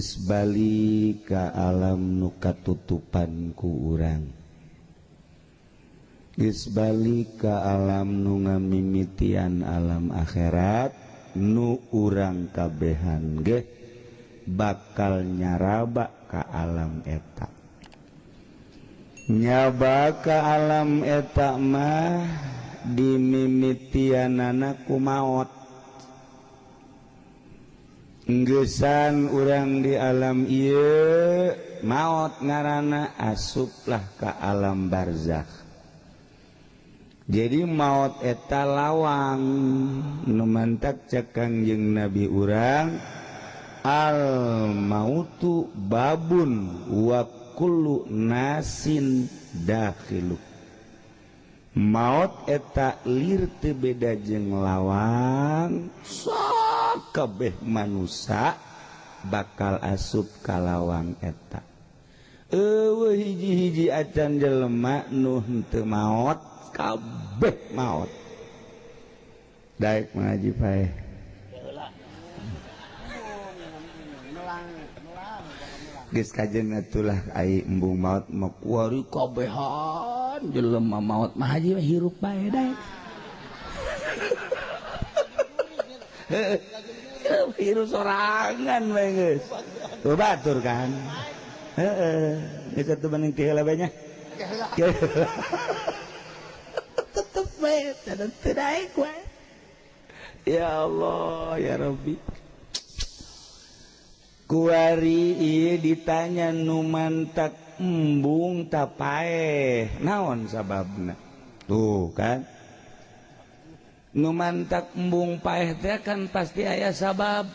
geus bali ka alam nu katutupan ku urang, geus bali ka alam nu ngamimitian alam akhirat nu urang kabehan ge bakal nyaraba ka alam eta. Nyaba ka alam eta mah dimimitianana ku maot. Gesan urang di alam ieu maot ngaranna asuplah ka alam barzakh. Jadi maot eta lawang nu mantak cek Kangjeng Nabi urang al mautu babun wa kullu nasin dakhilu. Maot eta lir teu beda jeung lawang, kabeh manusia bakal asup ka lawang eta. Eueuh hiji-hiji acan jelema nu henteu maot kabeh maot. Daek mengaji pae. Geus kajen atulah ai embung maot mah kuari kabehan jelema maot mah haji hirup bae daek. Hirup sorangan bae geus. Tuh batur kan. Heeh, geus atuh banding ti heula bae nya. Tetep bae teu daek we. Ya Allah ya Rabbi. Kuari ieu ditanya nu mantak embung tapaeh naon sababna. Tuh kan. Nu mantak embung paeh teh kan pasti aya sabab.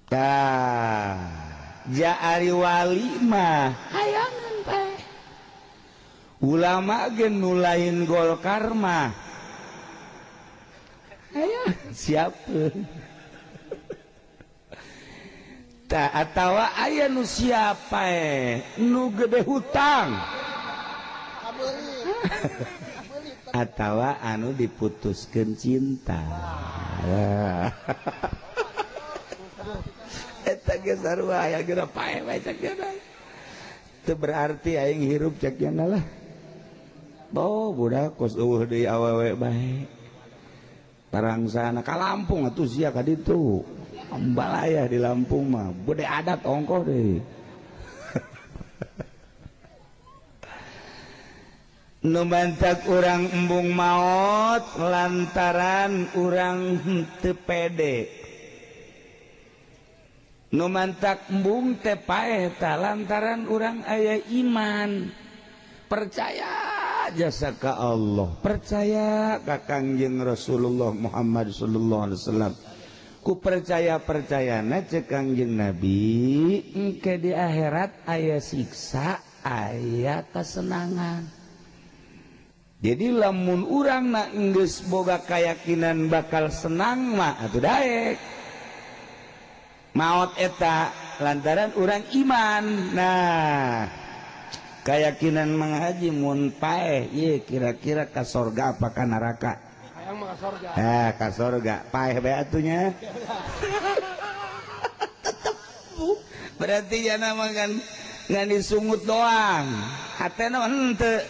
Tah, ja ari wali mah hayangan paeh. Ulama ge nu lain Golkar mah hayangan siapeun. Tah atawa aya nu siapa nu gede hutang. Atawa anu diputuskeun cinta. Eta ge sarua aya geura pae bae cekna. Teu berarti aing hirup cekna lah. Oh budak kos eueuh deui awewe bae. Tarangsana ka Lampung atuh sia ka ditu. Ambalaya di Lampung mah bude adat ongkoh deui. Nu mantak urang embung maot lantaran urang teu pede. Nu mantak embung teh paeh tah lantaran urang aya iman. Percaya jasa ka Allah, percaya ka Kangjeng Rasulullah Muhammad sallallahu alaihi wasallam. Ku percaya-percayana cek Kangjeng Nabi engke di akhirat aya siksa, aya kesenangan. Jadi lamun urang na geus boga kayakinan bakal senang mah atuh daek. Maot eta lantaran urang iman. Nah, keyakinan Mang Haji mun paeh ieu kira-kira ka sorga apa ka neraka? Hayang mah ka sorga. Ka sorga. Paeh bae atuh nya. Tetep berarti jana mah kan ngan disungut doang. Hatena henteu.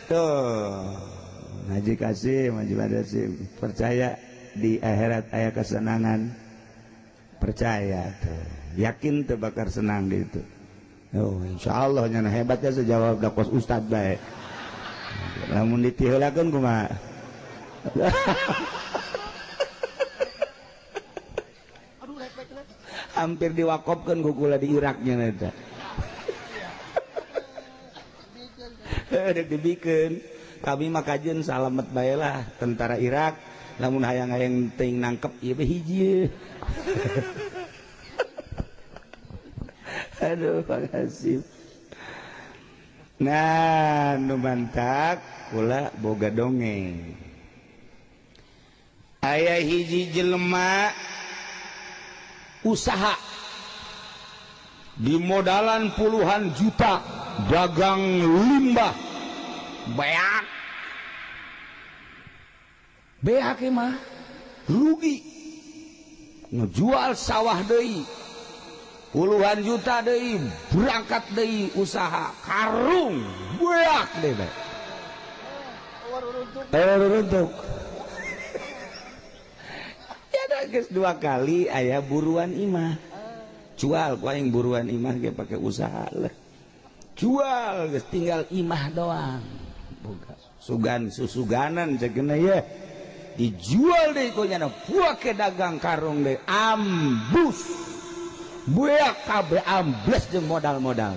Tuh, Haji Kasim, Haji Badasim, percaya di akhirat aya kesenangan, percaya tuh, yakin tuh bakal senang di itu. Oh, insya Allah nyana hebatnya sejawab dakos ustad baik. Lamun ditiheulakeun kumaha? Hampir diwakofkeun ku kula di Iraknya eta. Dek dibikeun kami mah kajeun salamet bae lah tentara Irak lamun hayang-hayang teuing nangkep ieu beh hiji. Aduh makasih. Nah nu mantak kula boga dongeng. Aya hiji jelema usaha dimodalan puluhan juta dagang limbah beak mah rugi ngejual sawah deui puluhan juta deui berangkat deui usaha karung buak deh runtuk ya dah geus 2 kali aya buruan imah jual ku aing buruan imah ge pake usaha lah jual geus tinggal imah doang boga sugan susuganan cegeuna ya dijual deh konyana buak ke dagang karung deh ambus buak kabeh ambles jeung modal-modal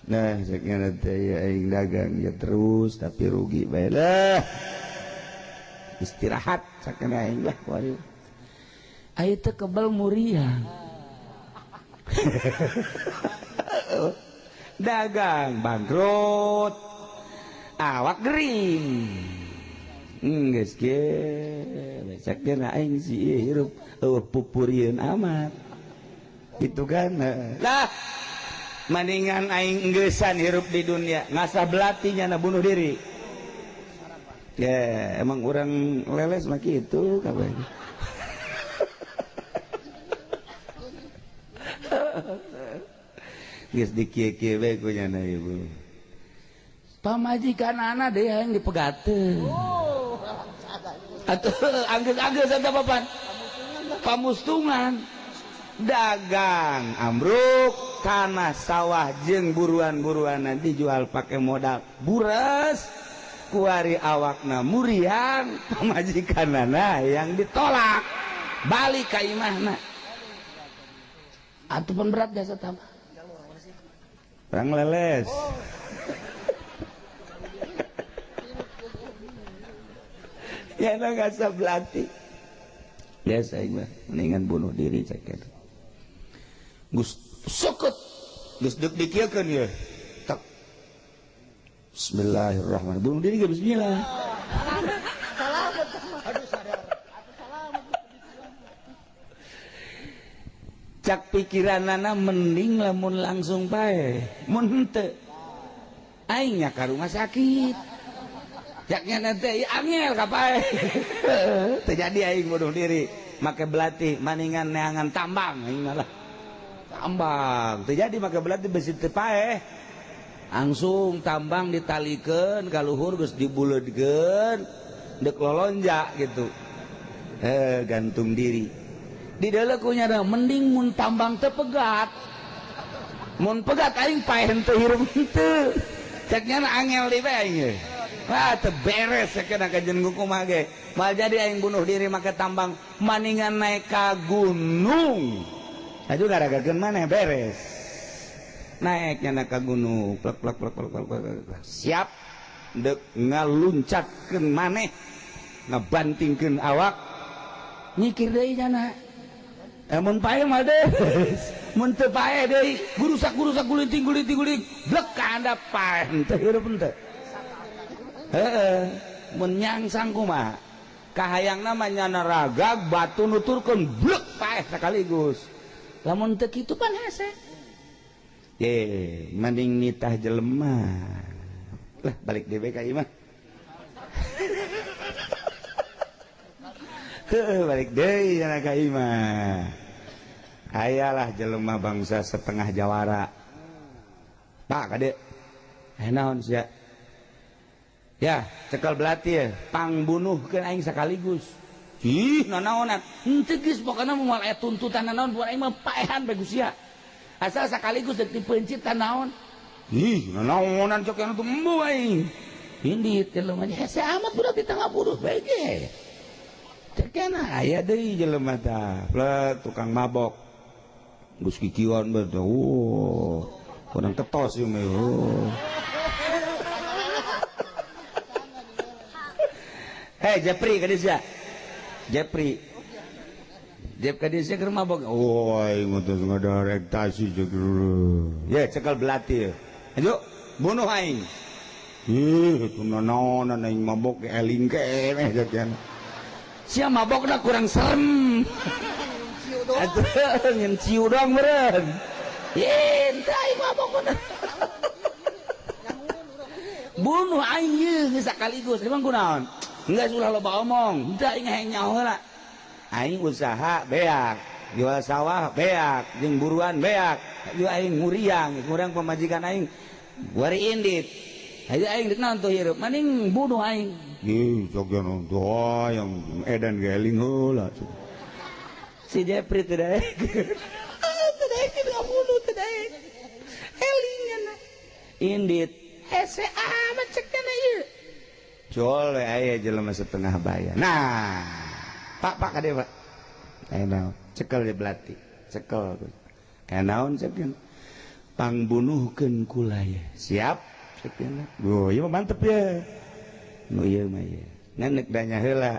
nah cegeuna teh aing dagang ya terus tapi rugi bae lah istirahat sakeuna aing lah kuari aya teh kebal muriang dagang bangkrut awak gering geus ge sakeuna aing si hirup pupurieun amat gitu kan lah mendingan aing geussan hirup di dunia ngasah belati nya bunuh diri ya emang orang leles mah kitu kabeh geus dikieu-kieu we ku nya ibu pamajikan anak deh yang dipegateun atuh anggeus-anggeus eta papan pamustungan dagang ambruk kana sawah jeung buruan-buruan nanti jual pakai modal buras kuari awakna muriang pamajikanana yang ditolak balik ka imahna atuh pun berat jasa tambah perang leles ya nggak sablati biasa ieu mah mendingan bunuh diri cek eta Gus sokot geus deuk dikieukeun ye tak bismillahirrahmanirrahim bunuh diri ge bismillah aduh sadar cak pikiranana mending lamun langsung bae mun henteu aing nya ka rumah sakit jaknya nanti angel kapae terjadi aing bunuh diri make belati maningan neangan tambang aing malah tambang terjadi make belati besi teu paeh langsung tambang ditalikeun ka luhur geus dibuleudkeun deuk lolonja gitu gantung diri di deuleu ku nya mending mun tambang teu pegat mun pegat aing paeh henteu hirup henteu ceknya angel di bae aing wah teberes sakeuna kajen kumaha ge mal jadi aing bunuh diri make tambang maningan naik ka gunung aju garagakeun maneh beres naeknya na ka gunung plek plek plek plek plek siap deuk ngaluncatkeun maneh ngabantingkeun awak mikir deui nya mun pae mah deus mun teu pae deui gurusak-gurusak gulinting-gulinting blek ka handap pae henteu hirup henteu mun nyangsang kumaha kahayangna mah nyana ragag batu nuturkeun blek paeh sakaligus lamun teu kitu pan hese ye mending nitah jelema lah balik dewe ka imah balik deui cenah ka imah hayalah jelema bangsa setengah jawara pak kade naon sia ya cekal belati ya pangbunuhkeun aing sakaligus ih nanaonan henteu geus pokona moal aya tuntutan nanaon buat aing mah paehan bae Gusia asal sakaligus deuk dipeuncit naon ih nanaonan cok anu embu aing indit jelema hese amat budak di tengah buruh bae ge cek kana aya deui jelema tah plek tukang mabok geus kikieuan bae kurang ketos ieu mah Hei Jepri kadisya Jepri Jep kadisya keur mabok oi ngutus ngadarektasi jeung ya cekal belati ayo bunuh aing ih itu nanaonan aing mabok eling keneh jajan sia mabokna kurang serem atuh nyen ciu doang meureun yen teh aing mabokna bunuh aing ieu sakaligus emang kunaon enggak sulah loba omong, enggak ingat nyawa lah. aing usaha beak jual sawah beak jeung buruan beak ieu aing nguriang pamajikan aing wari indit aya aing naon tuh hirup mending bunuh aing ih cogan doa yang edan geling heula si Jepri teh daek bunuh teh daek elingna indit hese amat cek kana ieu col aya jelema setengah bayar nah pak kade pak aya naon cekel di belati cekel aya naon cekeun pangbunuhkeun kulaya siap cekeun oh ieu mah mantep ya nu ieu mah ya ngan nek danya heula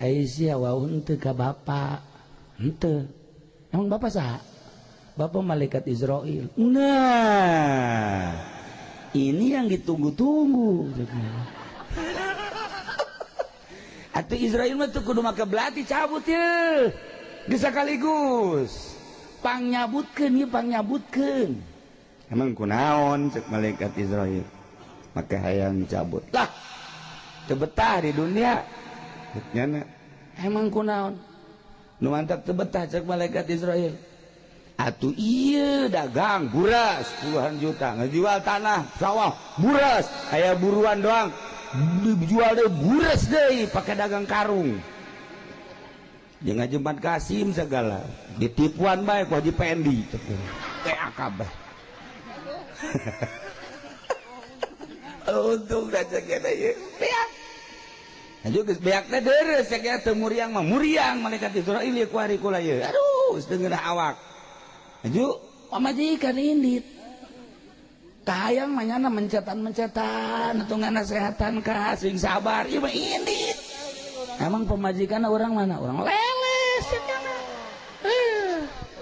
ai sia wauh teu ka bapa henteu emang bapak saha bapak malaikat Israel nah ini yang ditunggu-tunggu atuh Israel mah teu kudu make belati cabut ye geus sakaligus pangyabutkeun ieu pangyabutkeun emang kunaon cek malaikat Israel make hayang cabut lah teu betah di dunia nyana emang kunaon nu mantap teu betah cek malaikat Israel atuh ieu dagang buras puluhan juta ngejual tanah sawah buras aya buruan doang dijual deh buras deh pakai dagang karung jangan jembat Kasim segala ditipuan baik wajib pendi kayak kabeh untung dah ceknya ya beak juga beak teh deres ceknya teu muriang mah muriang malaikat Israel ieu ku hari kula ieu aduh setengah awak aju pamajikan indit kahayang manyana mencetan atau nganasehatan ka sing sabar ieu mah indit emang pemajikan orang mana orang leles cenah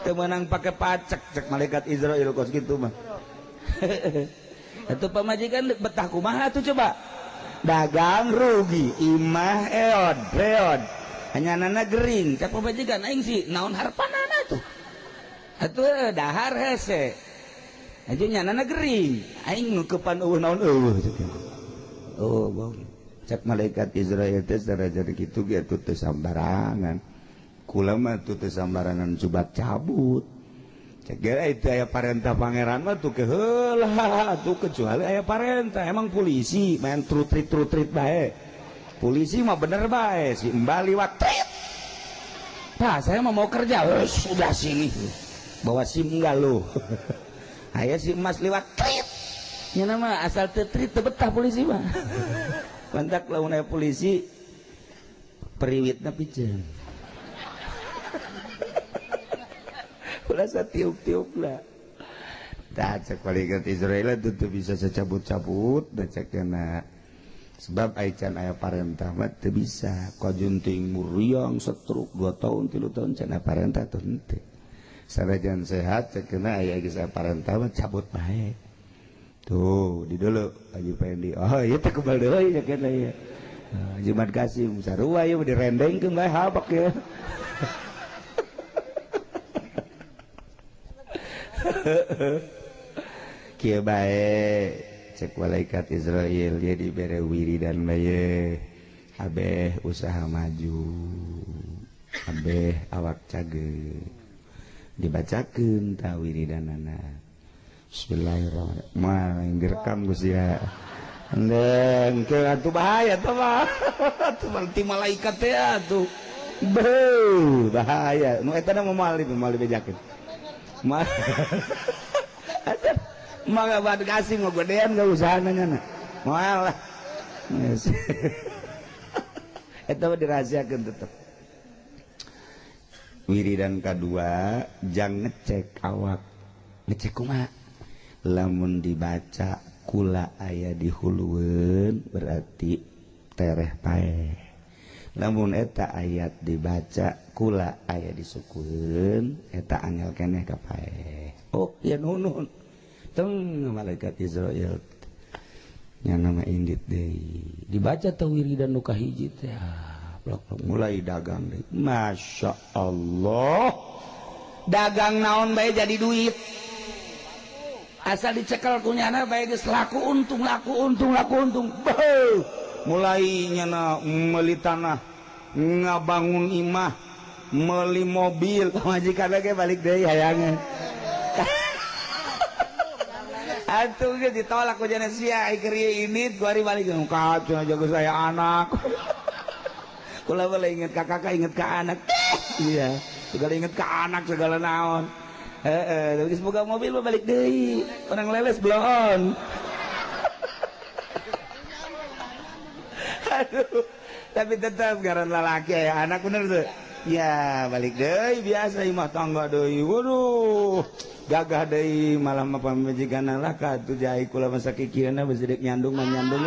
teu meunang pake pacek cek malaikat Israel kos kitu mah atuh pamajikan betah kumaha tuh coba dagang rugi imah eod hanyanana gering cek pamajikan aing sih naon harpanana tuh atuh dahar hese aja nyanana gering aing ngeukepan eueuh naon eueuh oh bang cek malaikat Israel teh saraja kitu ge atuh teu sambarangan kula mah teu sambarangan coba cabut cek ge itu aya parentah pangeran mah tuh heula atuh kecuali aya parentah emang polisi main trutrit bae polisi mah bener bae si mbak liwat pak saya mau kerja sudah sini bawa SIM enggak lo aya si emas lewat trit nya nama asal trit teu betah polisi mah mantak lamun aya polisi periwitna piceun ulah satiup-tiup lah tah cek malaikat Israel itu teu bisa secabut-cabut da cekna sebab aican aya parentah mah teu bisa kajunting muriang setruk 2 tahun 3 tahun cenah parentah teu henteu sarajan sehat cekna aya geus parentah mah cabut bae tuh di dulu Haji Pendi oh ieu teh kebal deui cekna ieu Jumat Kasim sarua ieu direndengkeun bae habak ya kieu bae cek malaikat Israel ya dibere wiridan bae abeh usaha maju abeh awak cageut dibacakeun ta wiridanana bismillahirrahmanirrahim direkam Gus ya endeng ke atuh bahaya teh mah atuh ti malaikat teh atuh beuh bahaya nu eta mah moal dibejakeun mah mah bad kasih mah godean enggak usahana nya moal lah eta mah dirahasiakeun tetep wiridan kedua jang ngecek awak ngecek kumaha lamun dibaca kula aya di hulueun berarti tereh paeh lamun eta ayat dibaca kula aya di sukueun eta angel keneh ka paeh oh ya nunun teng malaikat Israel nya nama indit deui dibaca teh wiridan nu kahiji teh mulai dagang deh. Masya Allah dagang naon bae jadi duit asal dicekel kunyana bae geus laku untung mulai nyana meuli tanah ngabangun imah meuli mobil majikan lagi balik deui hayangan atuh ge ditolak ku jana sia keur ini gua balik kacau jago saya anak kula boleh inget ka kakak inget ka anak iya segala inget ka anak segala naon tapi semoga mobil balik deui orang leles belum aduh tapi tetap garan lalaki ya anak bener tuh ya balik deui biasa imah tangga deui waduh gagah deui malah pamajikanna lah ka atuh jai kula masa kikireuna beus nyandung mah nyandung